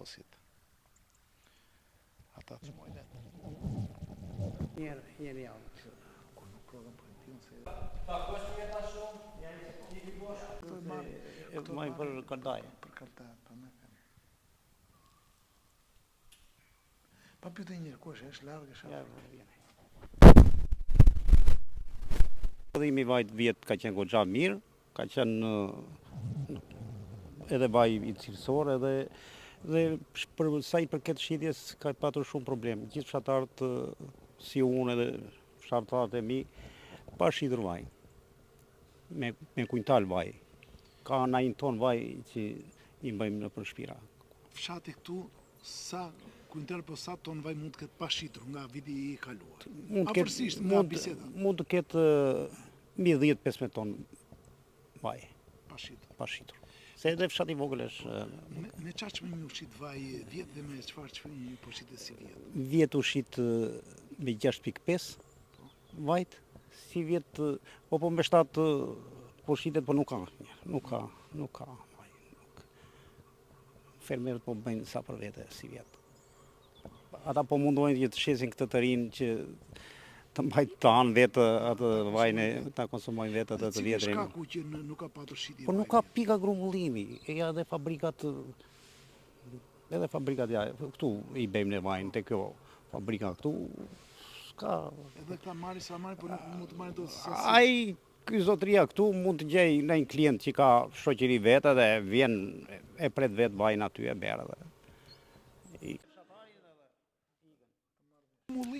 fosit. Ata të shmojnë. Jeni javë. Kur nuk prodhëm për tim se... E majnë për kardaj. Për kardaj, për me them. Pa pyte njërë, ku është largë, Prodhimi vajt vjetë ka qenë goxha mirë, ka qenë edhe vaj i cilësor, dhe për sa i përket shitjes ka patur shumë problem. Gjithë fshatarët si unë edhe fshatarët e mi, pa shitur vaj, me kujntal vaj. Ka na një ton vaj që i bëjmë në për shpira. Fshati këtu, sa kujntal po sa ton vaj mund të ketë pa shitur nga viti i kaluar? Afërsisht nga biseda. Mund të ketë mbi 10-15 ton vaj. Pa shitur. Se edhe fshati vogël është... Me çfarë çmimi u shit vaj vjet dhe me çfarë çmimi po shitet si vjet? Vjet u shit me 6.5 vajt, si vjet po me 7 po shitet, po nuk ka vaj. Fermerët po bëjnë sa për vete si vjet. Ata po mundohen që të shesin këtë të rinë që të mbajtë të anë vetë atë vajnë, ta konsumojnë vetë atë të vjetrin. Cili shkaku që nuk ka patur shitje? Po nuk ka pika grumbullimi, edhe fabrikat, ja, këtu i bëjmë në vajnë, te kjo fabrika këtu, s'ka... Edhe këta marri sa marri, po nuk mund të marri do të sasi? Ai, ky zotëria këtu mund të gjej në një klient që ka shoqëri vetë dhe vjen e pret vetë vajnë aty e berë dhe.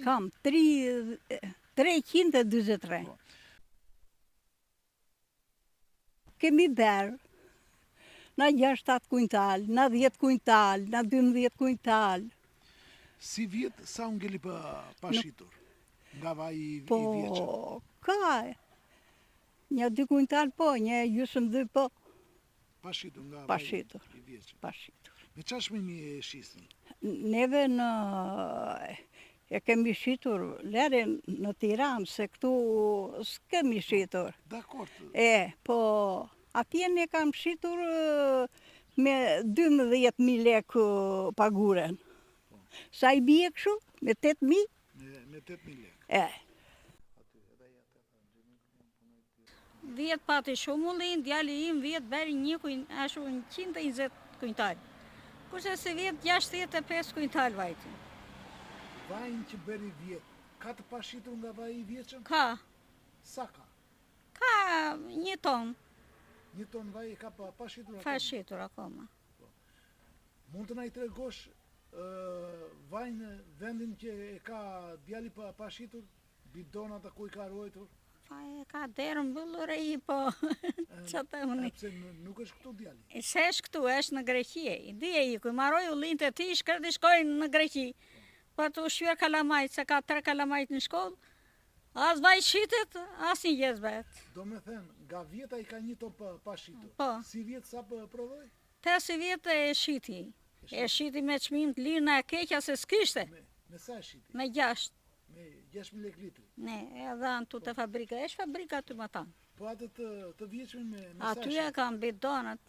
Kam 323. Kemi berë, na 6-7 kujntal, na 10 kujntal, na 12 kujntal. Si vjet, sa u ngeli pa shitur? Nga vaj i vjeqën? Po, ka. Një 2 kujntal po, një gjysmë 2 po. Pa shitur nga Pa vaj shitur. i vjeqën? Pa shitur. Me çfarë çmimi e shisni? Neve e kemi shitur lere në Tiranë, se këtu s'kemi shitur. Dakor. Po atje ne kam shitur me 12.000 lekë paguren. Sa i bie kështu? Me 8.000? Me 8.000 lekë. Vjet pati shumë ullin, djali im vjet beri 120 kujntal. Kurse se vjet 65 kujntal vajti. Vajnë që beri vjet, ka të pashitur nga vaj i vjeqën? Ka. Sa ka? Ka 1 ton. 1 ton vaj ka pashitur akoma? Pashitur akoma. Mund të na i tregosh vajnë vendin që e ka djali pashitur? Bidonat a ku i ka ruajtur? Ka derë mbyllur e i po. Që të unë? Pse nuk është këtu djali? Se është këtu, është në Greqi. I di e i ku maroj u linë të ti, shkërdi shkojnë në Greqi. Po të ushqyër kalamajt, se ka 3 kalamajt në shkollë, as vaj shitet, as një jezbet. Do me thënë, nga vjeta i ka 1 ton pa shitur. Po. Si vjet sa prodhoj? 8 vjetë e shiti. E shiti me çmim të lirë në keqja se s'kishte. Me sa e shiti? Me 6. Me 6.000 lekë litri? Ne, edhe anë tu të fabrika, është fabrika të më tanë. Po atë të vjeqme me sa e shiti? Aty e kam bidonët.